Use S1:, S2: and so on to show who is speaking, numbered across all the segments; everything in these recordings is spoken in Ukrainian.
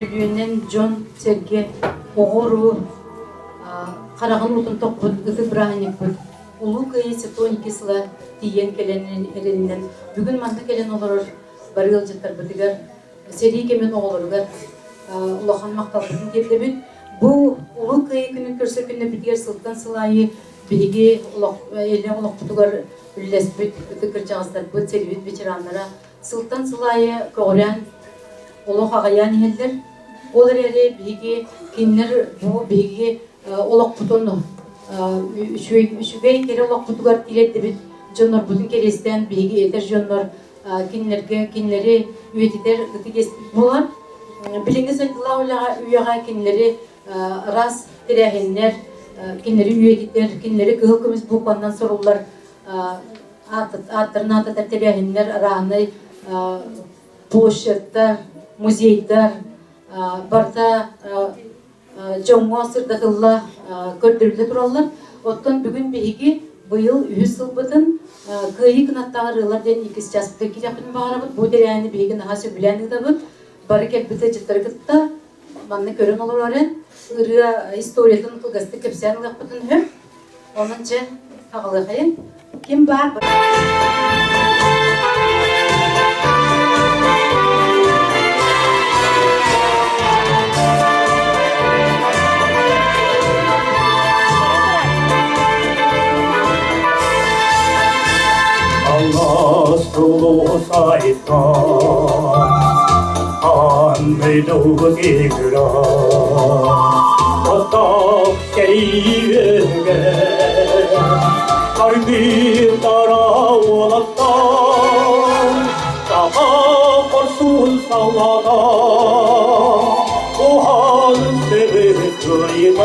S1: Düğünden John Serge oğuru karağın utun tokbut ıdı brahanik bud. Ulu kıyı seton ikisla diyen kelenin elinden. Bugün manda kelen olur barıl jattar bıdıgar. Seri kemen oğulurgar. Ulahan maktalbıdın ketebit. Bu ulu kıyı günü körse günü bitiger sıltan sılayı bilgi eline ulak budugar ülesbit ıdı kırcağızlar bud seribit biçiranlara. Sıltan sılayı koğuran Olo hagayan heller, olar ere bigi kinler bu bigi olak putonu, şüvey kere olak putugar tilet bit, jonlar butun keresten bigi eter jonlar kinleri üyetiter gıtıges bular. Bilingiz aytıla ola üyaga kinleri ras terehenler, kinleri üyetiter, kinleri kıhıkımız bu kandan sorullar atlarına atatır terehenler aranı poşetler, muzeyler, barda jongo sırdatıllar, gördürülü durallar. Ottan bugün begi bu yıl 100 yıl batın kıyı kınattağırılar den ikisi jasıpta kirapın bağırabıt. Bu dereyani begi nahası bilenlik de bud. Barı kelbite çıtları kıtta, manna körün olur öğren. Irıya historiyatın kılgastı kepsen lıqbıtın hüm. Onunca ağalı hayın. Kim var?
S2: Solo saita 안매도 기그라 어떻게 이에게 갈비 따라왔다 나가 벌순 상하다 오한 새벽이다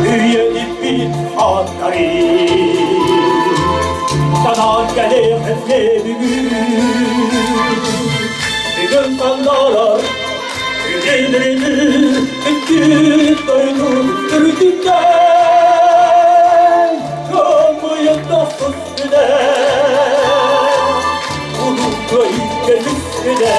S2: 위에 잎이 안달이 Sana gelen ne bugün sandalar Yüreğlerini etki doydum Ürkünden Kalmayın dostuz bile Unutma ilkemiz bile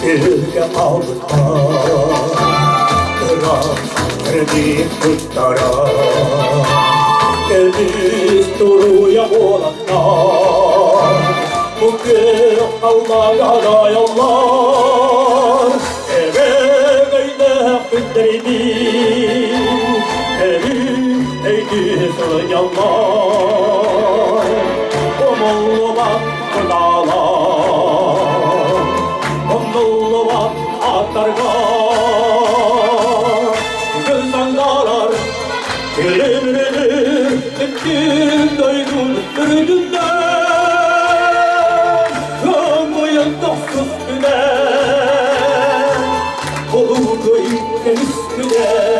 S2: Gölge aldıkta Kıra kredi kutlara Geldiz duruya olanlar Bugün kalmaya da yollar Eve gayda günlerini Evin eydi sığınyanlar Umulluman kınalar Onulluvan atlarga Göz andalar Gülümünü Etkin doydun ürününden Gömüyen dostuz güne Olu kıyık temiz güne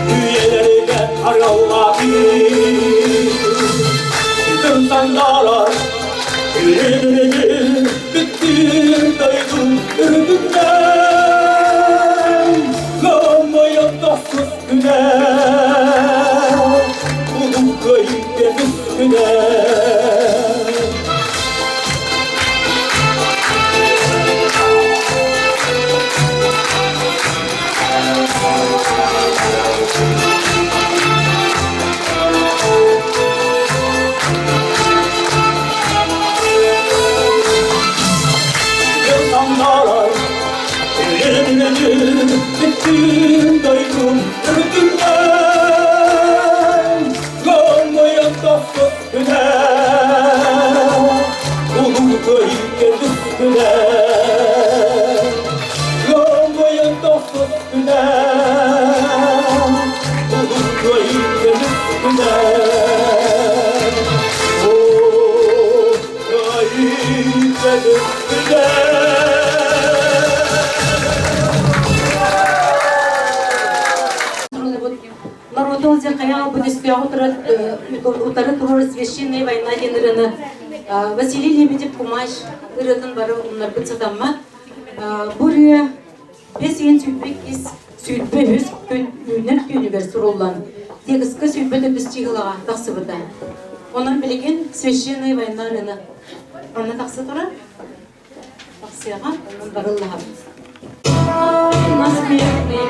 S2: Üyelerine arıyorlar Bütün sandalar Yüreğini bitti doydum ürününden Kalmayan dostuz güne Kulum kayıp deniz güne Sandalar gitmedim, bittim doydum ürkümden. Kalmayan tatsız güne, ulu köyün üstüne. Kalmayan tatsız güne, ulu köyün üstüne. Oh, köyün üstüne.
S1: Народу зе кая будет спял утары турор священная война денерыны Василий Лебедев кумаш ырытын бары унар быцатамма буря бес ен сүйтбек кис сүйтбе өз үнер күнігер суруллан тегіскі сүйтбеті біз чиғылаға тақсы бұда онан білеген священная война рыны аны тақсы тұра тақсыяға онан барылыға на смертный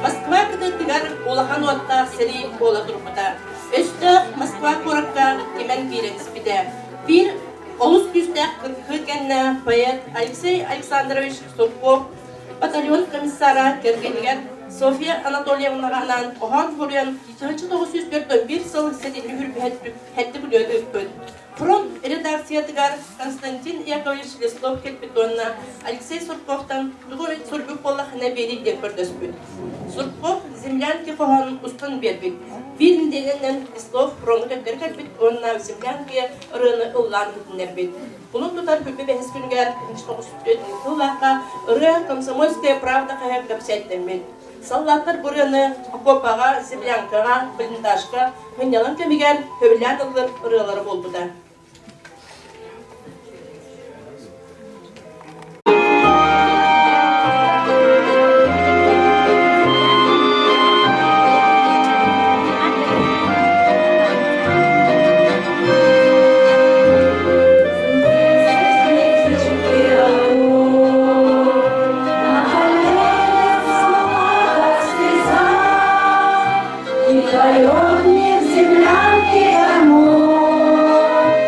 S3: Москва кытыттыгар улахан уатта сери бола турбута. Өстө Москва коракка темен биренспиде. Бир олус күстәк кыргенне поэт Алексей Александрович Сурков, батальон комиссара кергенигер София Анатольевнаган охан бурен 1941 сыл сетили хүрбәт хәтте бүлөдө. Фронт редакциятыгар Константин Яковлевич Листов келпетонна Алексей Сурковтан дугой сурбук боллахына бери деп көрдөспүт. Сурков землянки кохан устан бербит. Bir nedenle Listov fronta kerkebit onunla zemlянки ырыны ыллан күтүнербит. Bunun tutar hübbe ve hesküngar 1904 yıllarda ыры Комсомольская правда каяк капсеттенмит. Саллаттар бурыны окопага, землянкага, блиндажга, хынялан кемигер хөбүлән ыллар ырылары болбуда.
S4: Землянки домой.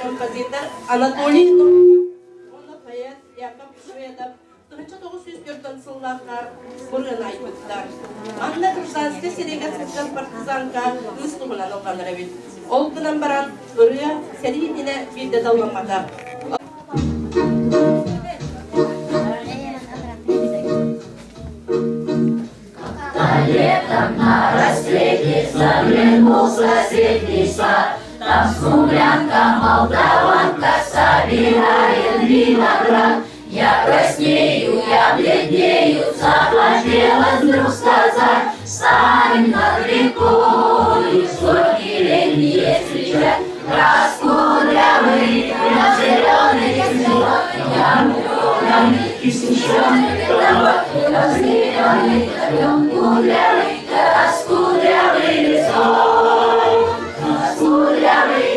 S3: композитор Анатолий Новиков, поэт Яков Шведов, 1904 сыллаха бурган айтыптар. Анда Кружанский серега сыктан партизанка ыстугунан алганыр бит. Ол гынан баран ырыя серийине бирде далламада.
S4: Летом на рассвете заглянулся соседний сад. Там смуглянка, молдаванка собирает виноград. Я краснею, я бледнею, захотелось вдруг сказать: станем над рекой, сотни летние встречать. Раскудрявый, зеленый цветок, я влюбленный, исключенный тобой, разделенный, кудрявый, раскудрявый лесой. Раскудрявый,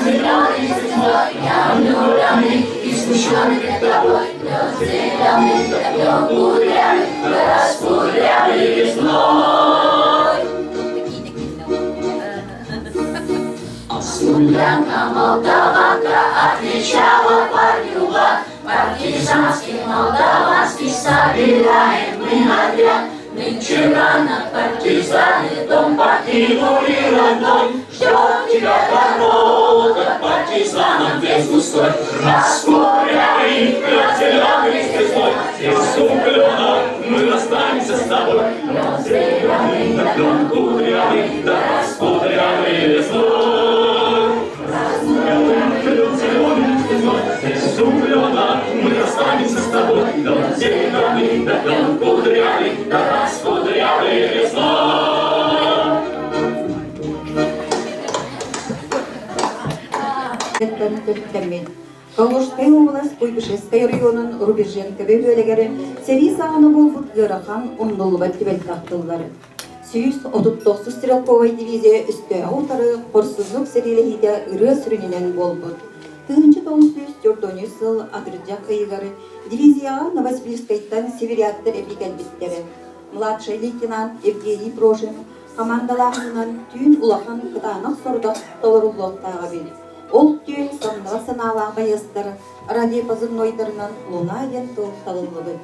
S4: зеленый цветок, я влюбленный, исключенный тобой, разделенный, кудрявый, раскудрявый лесной. Смуглянка, молдаванка отвечала парнюга: партизанский, молдаванский собираем мы отряд. Нынче рано партизаны дом покинули родной. Ждет тебя дорога к партизанам весь густой.
S2: Раскудрявый, зеленый звездой, из углена мы расстанемся с тобой. Разделенный, кудрявый, раскудрявый лесной. Раскудрявый, зеленый звездой, из углена мы расстанемся с тобой. Разделенный, кудрявый, раскудрявый лесной.
S5: Калужская область, Куйбышевская районun Рубеженко бөлігері сери сағыны болбут ғырахан ұмдылыбат кебел тақтылары. Сүйіс 39 стрелковой дивизия үсті аутары қорсызлық серилehide ыры сүрінінен болбут. 1904 жыл Адырджак қайығары дивизияға Новосибирскайттан северяттар эпикел биттері. Младший лейтенант Евгений Прошин командаларынан түйін улахан қытанық сордақ толыруллоқтағы бел. Ол түйін сонного саналаға байыстыр, ради позывнойдарынан луна ентыл талылығы.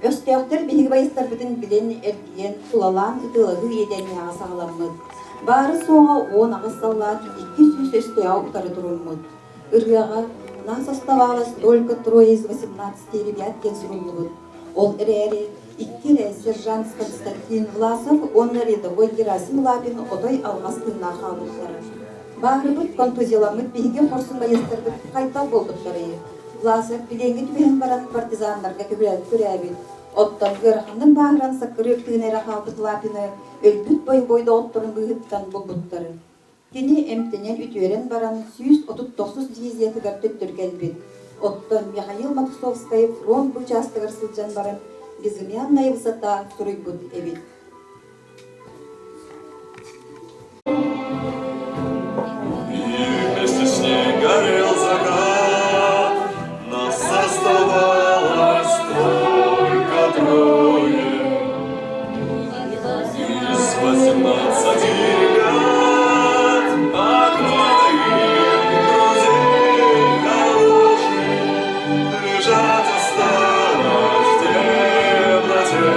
S5: Өстіяқтар бейгі байыстар бүтін білен әркиен тулалан үтілығы едені ағасағаламыз. Бары соға 10 ағысаллан 200 өстіяу ұтары тұрылмыз. Үргіға нас оставалось только 3 из 18 ребят кенсурулығы. Ол әрі 2 сержант Константин Власов, он рядовой Герасим Лапин отой алғастығына қалықтары. Бары бұд контузияламыд бейге қорсын байыстырды қайта болдықтары. Власов біленгі түбен баран партизандарға көрәбіт. Оттан ғырқандың бағыран сақыры өктігінері қалдық Лапины өлбіт бойда оттырын бұғыттан болбұттары. Кені әмтінен үтверен баран 139 дивизиятығар төттірген бет. Оттан Михаил Матусовскай фронт участығыр сылжан баран безымянная высота сурыйбут эбит.
S2: Вместе с ней горел закат, нас оставалось только 3. Из 18 ребят, покойных друзей хороших, лежат осталось в темноте.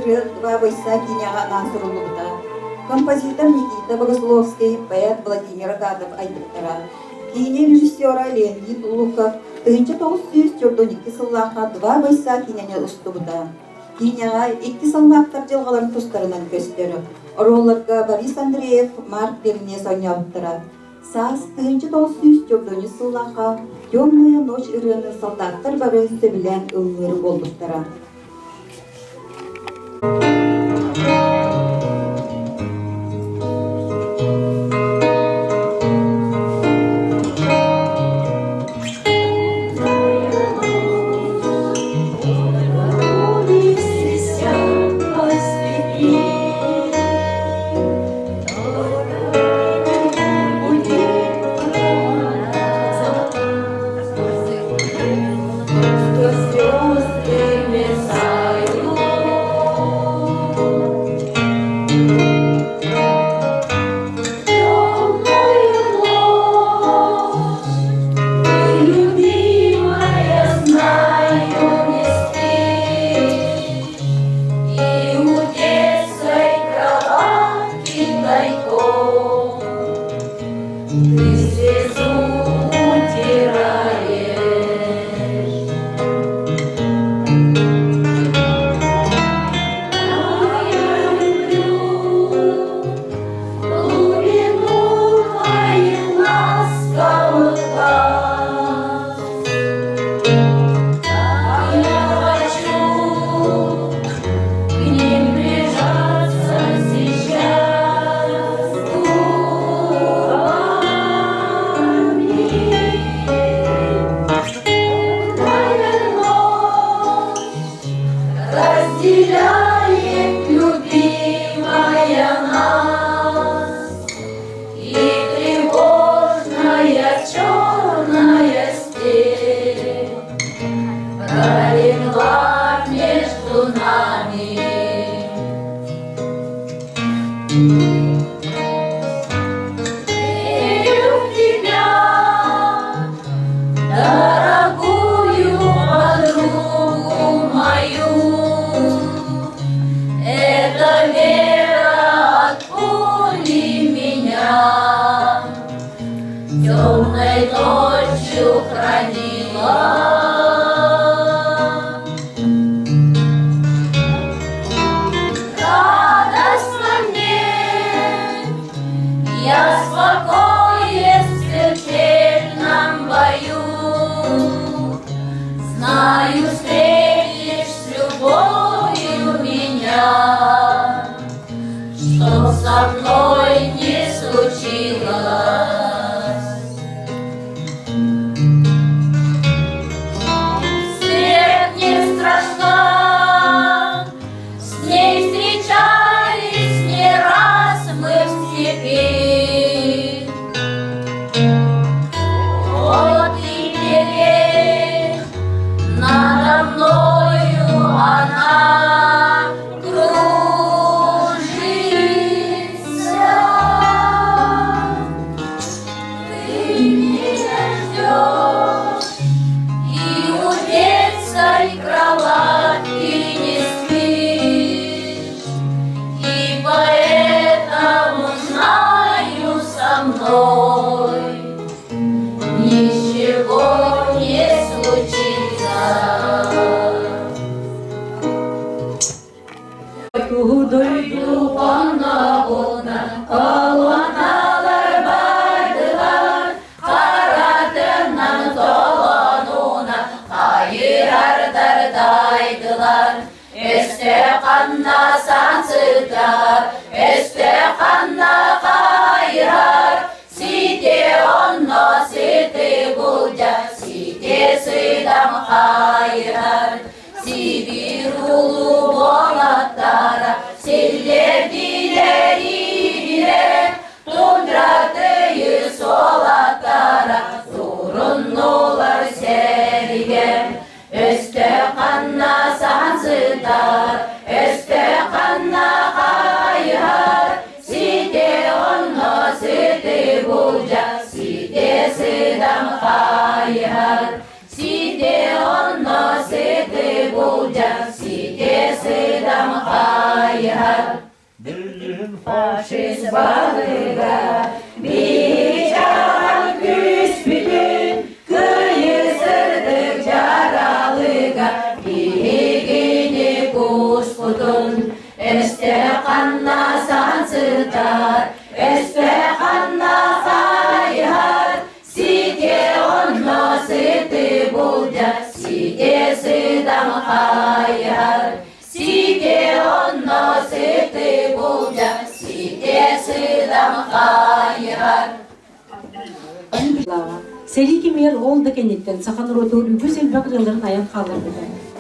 S5: жыры два бойса киняға насырылуыда. Композитор Никита Богословский, поэт Владимир Агатов айдықтара. Кине режиссера Леонид Луков 1942 сыллаға два бойса кинене ұстыбыда. Киняға 2 сыллақтар жылғаларын тұстарынан көстері. Ролларға Борис Андреев, Марк Бернес ойнауыптыра. Сас 1904 сыллаға «Темная ночь» ырыны солдаттар бары сөбілен ылғыры болдықтыра.
S4: Разделяет любимая нас, и тревожная черная степь пролегла между нами. Верю в тебя, дорогую подругу мою. Эта вера от пули меня темной ночью хранила. Радостно мне, я спокоен в смертельном бою. Знаю, встретишь с любовью меня, что со мной не случилось. Смерть не страшна, с ней встречались не раз мы в степи. Вот и теперь надо мною она кружится. Ты меня ждешь, и у детской кроватки не спишь, и поэтому знаю, со мной ничего не случится. Duydu bana ona, kalanalar baydılar, karadından dolan ona, kayırardardaydılar. Este kanna sansıtar, este kanna kayırar, site onno site bulca, site sıdam kayırar. Sibir ulu bolatlara, siller dileriyle, tundratıyı solatlara, sorunlular sergen. Öste kanna sansıtar, öste kanna kayar, site onno site bulca, site sıdam kayar. Site onno site bulca, site sıdam kayar. balığa bir can büsbütün kıyısırdık caralığa bilgini kuşkutun este kanna sansıtar este kanna sayhar sike onno sıtı bulca sike sıdam hayar sike onno sıtı bulca sike sıdam hayar.
S1: Seri kimler oldu kenitten sakan rotu güzel bakırların ayak kaldırdı.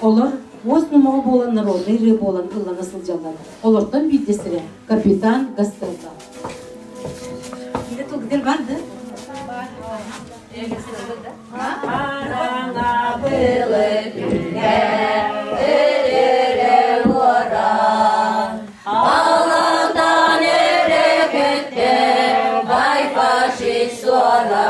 S1: Olur Oz numağı bolanlar oldu, iri bolan ılla nasıl canlar. Olurdan bir desire, Kapitan Gastel'da. Yine tolgider vardı.
S4: Arana bılı dünya ırırı vura Ağlardan örekette vay faşist sonra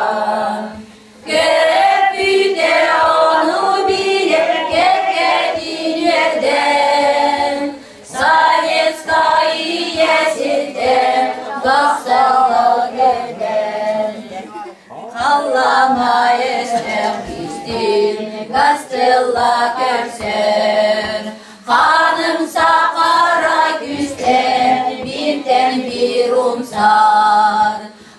S4: Köpüde onu bile kekkedin yerden Sovetskayı yesilden Gazsalı yerden Kallama esnefistin Gaztella görsen Hanım sakara güsten Birden bir umsar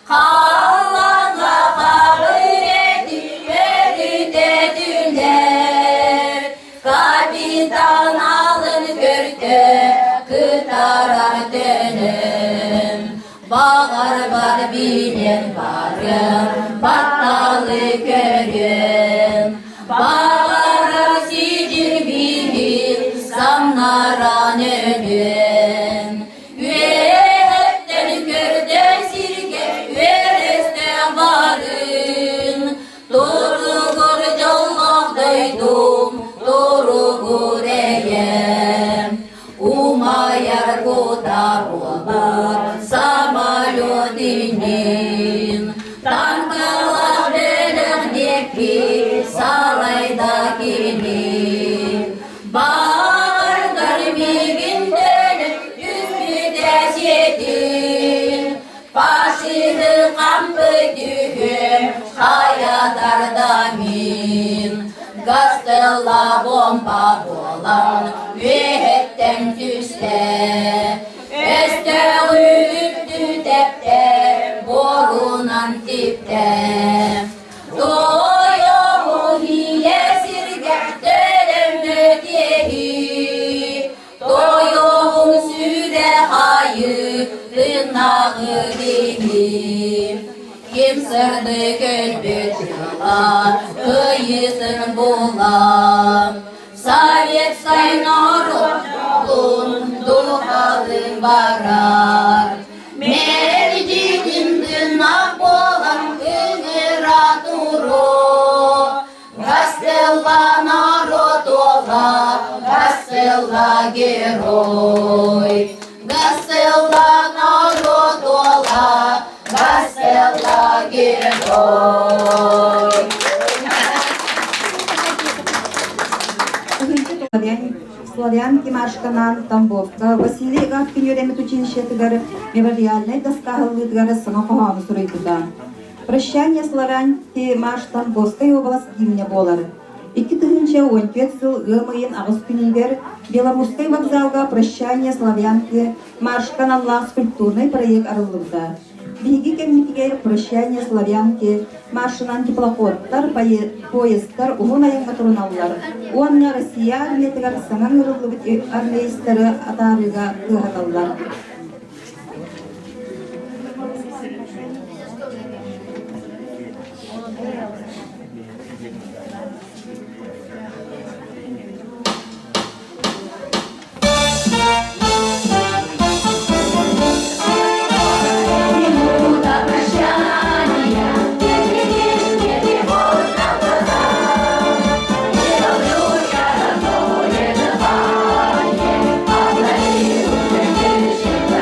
S4: Kallana kabul edilmeli dediler Kapitan alın görde Kıtarar dönem Bağır var bilen varım Battalı görüm Bağırır sicil bilir Samnaran ölüm Üyetten görden sirge Üyeresten varın Doğrugur canlak duydum Doğrugur eyem Umayar kudar olur Samalodinin Tankalar belirdeki Salaydakini Bağırlar bilginden Yüzmüde yedin Faşını kampı düğüm Hayadar damin Gaztella bomba bolan Üyetten tüste Este üttü tepte Borunan tipte Doyo hiye sirge Dönem öteyi Doyo süre hayır Rınağı dini Kim sırdı gölbüt yala Kıyısın bulam Sovetskay narodun Duhalın varar Mercidin dınak bolan Imperaturu Gaztella narodola Gaztella geroj Gaztella narodola Gaztella geroj
S5: Славянки Машканан, Тамбовка, Василий Гавкин Юремет училище Тыгары, мемориальной доска Галвыдгары Самохогану Сурайтуда. Прощание славянки Маш Тамбовской область гимне болары. 2015 жыл ымайын ағыз күнігер Белорусской вокзалга прощание славянки Машкананлах скульптурный проект арылырда. Биги кемнитигер прощание славянки маршынан теплоходтар, поездтар, умун айынга туруналлар. Уанна Россия армиятыгар саңан ырылыбыт армейстары атарыга кыгаталлар.
S4: Thank you.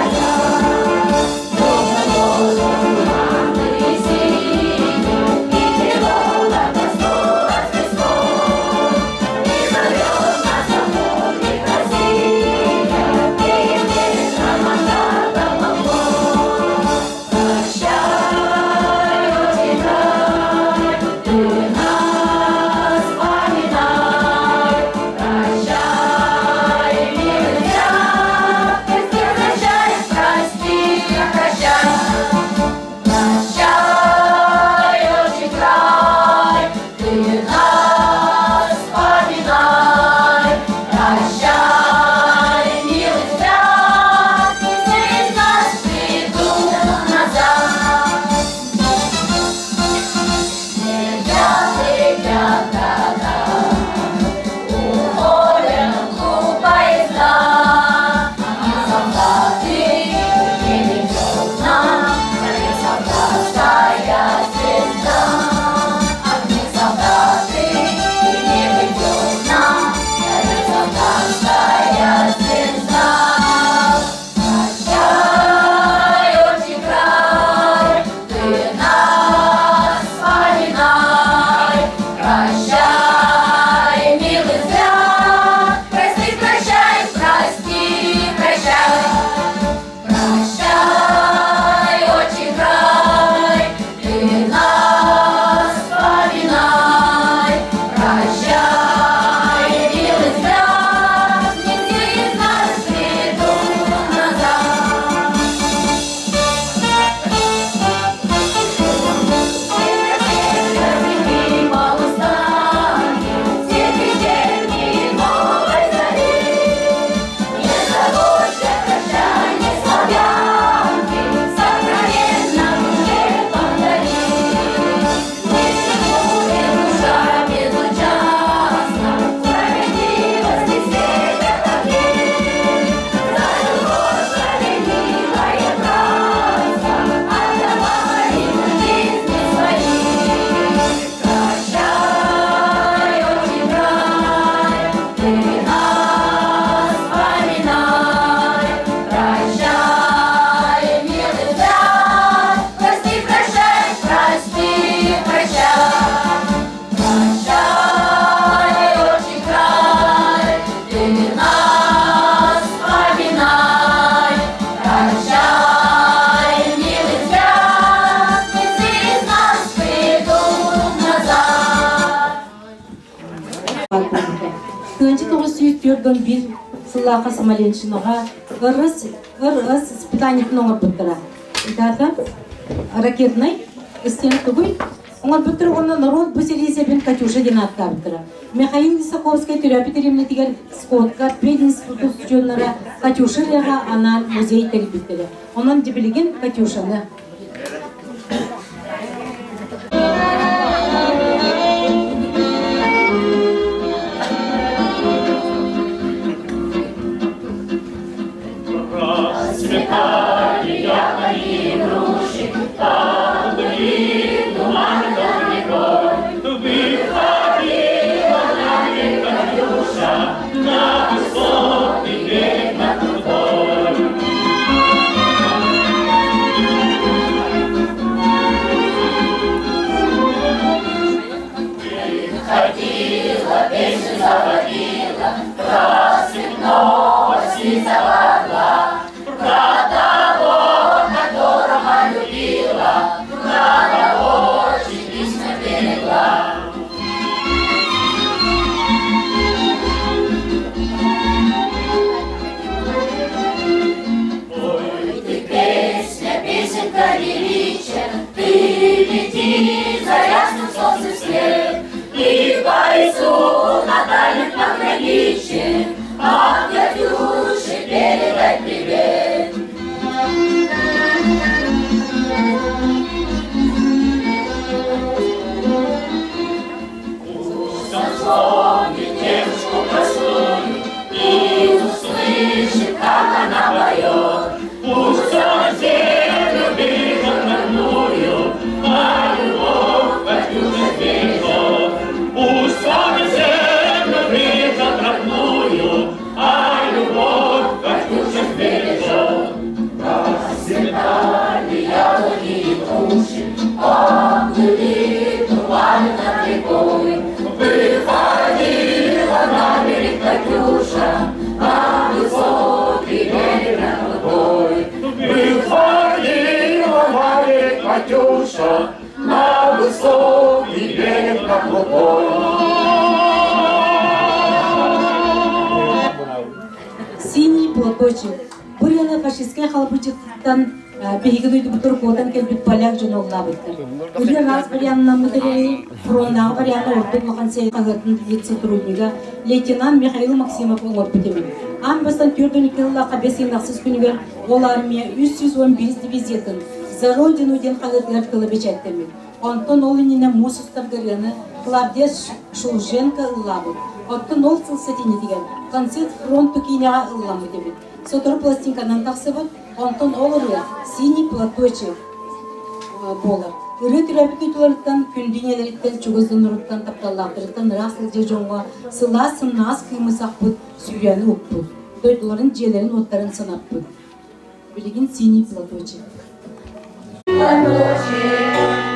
S1: 1904'den bir Сыллаха Самаленшинаға ырыс испытаниет номер бұттыра. Итата ракетный истен тугуй. Он бұттыра оны народ бұселесе бен Катюша денатта бұттыра. Михаил Висаковская терапия тигер скотка пединститут студентлары Катюша рега анан музей тербиттері. Онан дебилеген Катюшаны.
S2: Катюша, на высокий берег на крупой.
S1: Синий платочек. Буряны фашистская халбычыттан бейгі дойды бұтыр қотан келбет поляк жын олға бұттыр. Үлі раз барянына мұдырей фрондағы баряны орты бұлған сәй қағатын вице-сотруднигі лейтенант Михаил Максимов оңыр бұтымын. Ан бастан 4-12 жыллаға 5 сенақсыз күнігер ол армия 311 дивизиятын за родину ден қағытығар қылы бечәттемін. Антон Олинина Мусустар Гаряны Клавдия Шулженко ұллабыд. Антон ол сылсетіне деген концерт фронту кейнеға ұлламы дебіт. Сотыр пластинканан тақсыбыд, Антон Олыры синий платочек болыр. Үрі түрәбі көйтілерден күнденелерден чүгіздің ұрыттан тапталақтырыттан расыл же жоңға сыла сыннас қимысақ бұд сүйәні ұқпыд. Дойдыларын желерін оттарын сынап бұд. Білеген синий платочек.
S4: Платочек,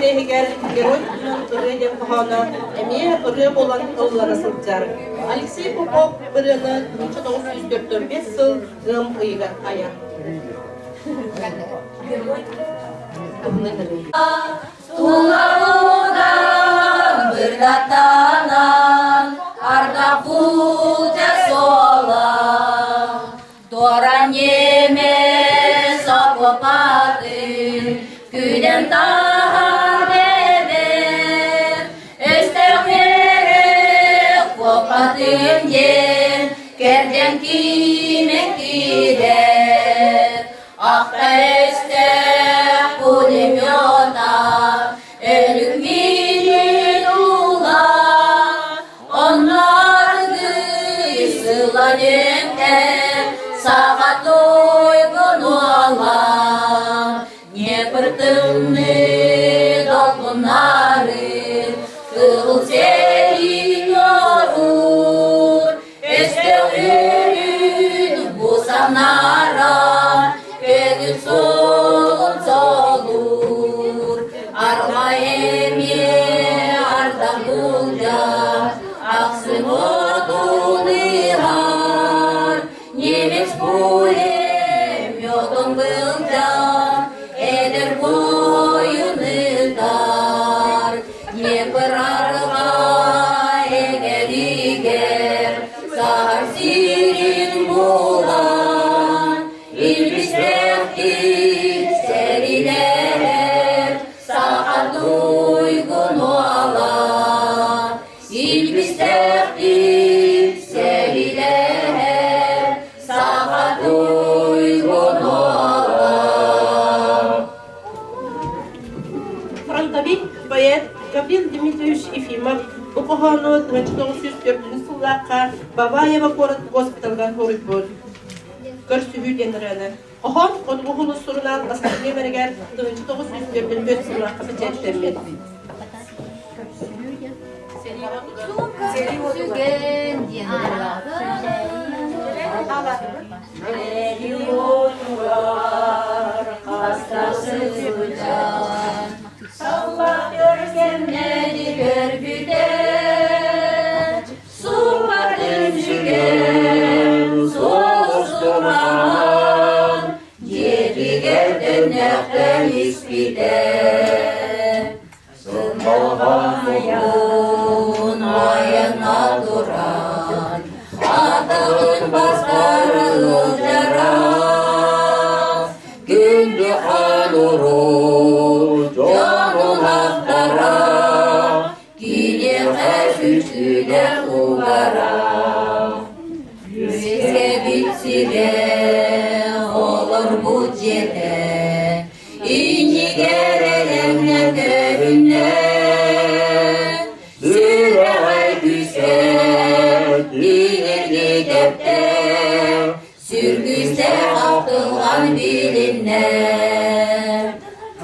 S3: Sürehiger Герой ыры деп кахана, эме ыры болан ыллары сылжар. Алексей Попов ырыны 1945 сыл гым ыйга ая.
S4: Тулаудан бырдаттанан арда пултя сола Тора немес окопатын күден тағар дебер Өстәхерек копатын ден керден киmek кидер Ақта өстәх пулемета Ölük milin ula Onlardı sılanımda Sakat uygun ola Ne pırtımlı dolgunları Kıl serin yorur Östörün bu sanara Gönül solun solur Arma emi ardan bulca Aksın odunlar Nemes bulem yodun bulca Eder boyunu dar Ne pırarga eger iger Sar sirin bulan İlbistektik seriler Saat uygun ola İlbistektik seriler Saat uygun ola
S3: Фронтовик поэт Гаврил Дмитриевич Ефимов Укухану 1904 сыллаққа Бабаева город госпиталға торып бол. Көрсүгү денирәне. Охан қодғуғылы сұрынан Москваға бергер 1904 сыллаққа бітеттемет.
S4: Salla görkemleri görgüde Sular dönüşügen soğuşturan Yeri gelden nekten ispide Sınmalğayın ayına duran Adağın basları ılcaran Gündü haluru Canın aktara Gide kaşüşüde ugara Yüzge bitsile olur bu cede İnci gerelemle görünle Süre ay düşer Dilir gidip de Sürgüse aktılgan bilinler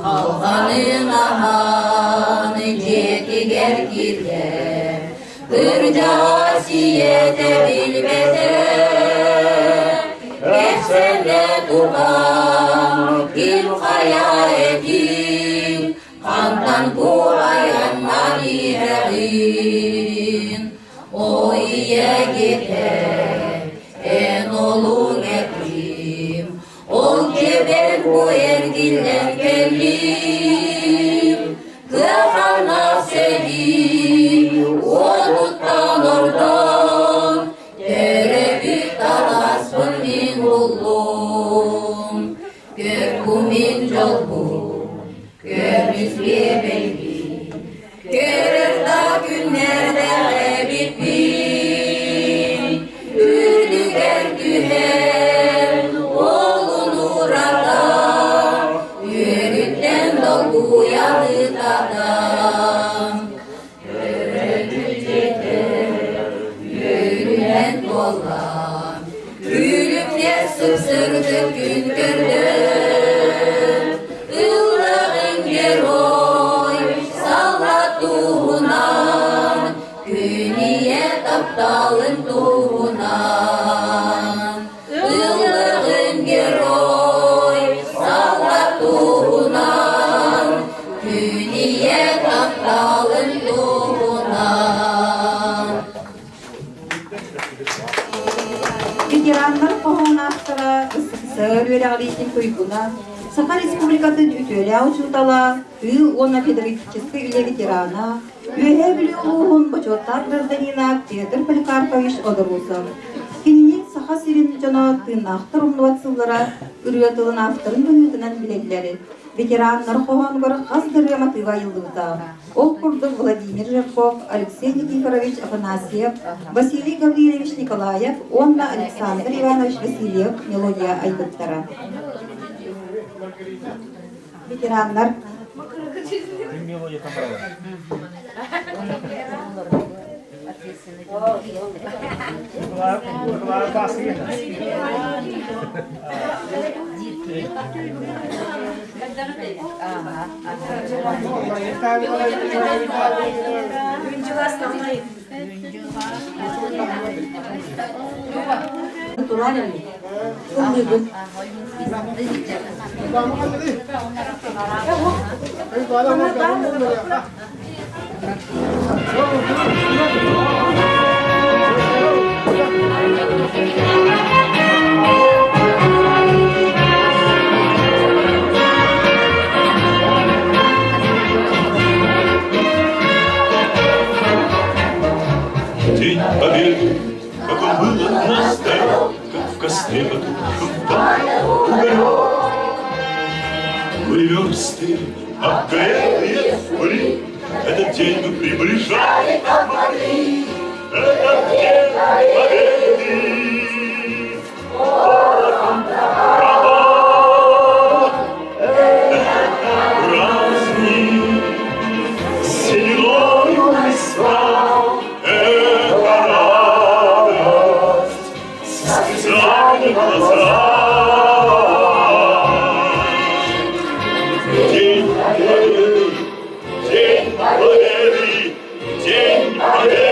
S4: Kalkanın ahanı ceki gergiler Kırca asiyete bilmede Geçsene tuğan il hayayetin Kantan kuayanlar iherin O iye gider en olun ettim Ol cebel bu ergiller gelim Kıhana selim Oluttan oradan Terebük talasın min buldum Gör bu min jolbu Görmüş bir belki Görür da günlerde bitmin Ürdüger güher Olun urada Yürütten dolgu yanıtadan Yürüyen dolan Gülümle sıksırdık gün gördüm Illığın geroy Sallat tuğunan Güniye taptalın tuğunan Illığın geroy Sallat tuğunan Güniye
S5: сыр өрәғлейтін көйкуна, Саха Республикатын үтөлі аучутала, оны федеративческий үле ветерана, үйе білі ұлығын бачоттар гражданина Петр Поликарпович Одорусов. Кенінен Саха Сирин жана тыынақтыр умнуватсыллара үрүетылын авторын бөлүтінен білелері. Ветераннар қоғанғыр қаздыры мотыва йылдыта. Ол курдық Владимир Жирков, Алексей Никифорович Афанасьев, Василий Гаврилович Николаев, онна Александр Иванович Васильев мелодия айдыттара. Ветераннар
S2: День Победы, как он был от нас далек, как в костре потухшем уголек. Были версты, обгорелые в пыли, этот день мы приближали, как могли. Этот день Победы, порохом грома, это праздник, сединою листва. День Победы, День Победы, День Победы.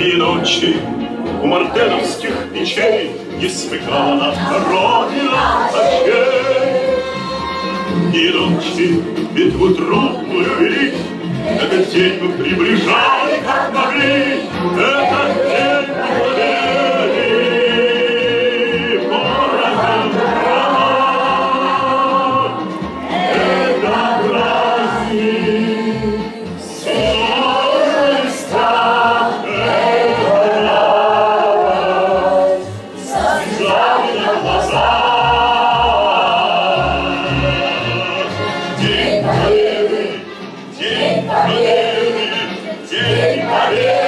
S2: И ночи у мартеновских печей не смыкала наша Родина очей. И ночи битву трудную вели, этот день мы приближали, как могли. Этот день Победы, порохом грома, это праздник, седой страх. День Победы, День Победы, День Победы.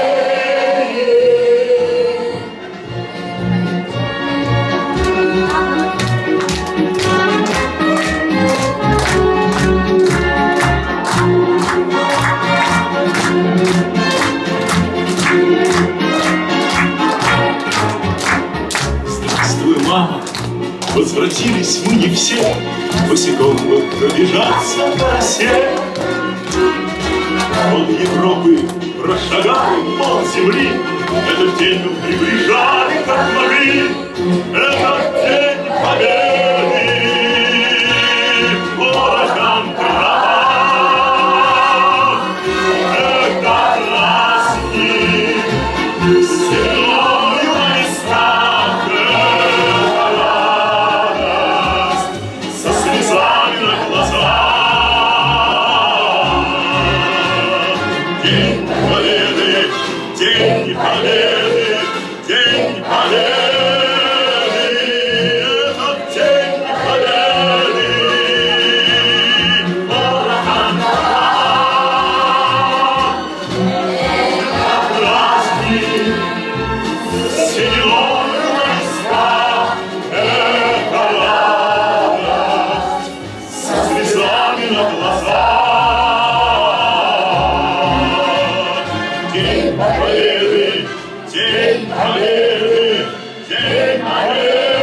S2: Здравствуй, мама, возвратились мы не все, босиком бы пробежаться по росе. От Европы прошагали пол земли, этот день мы приближали, как могли. Этот день Победы, порохом грома, это праздник, седою листа, это радость, со слезами на глазах. День Победы, День Победы, День Победы, этот День Победы, порохом грома, праздник, сединою листа, это радость, со слезами на глазах. День Победы, День Победы, День Победы.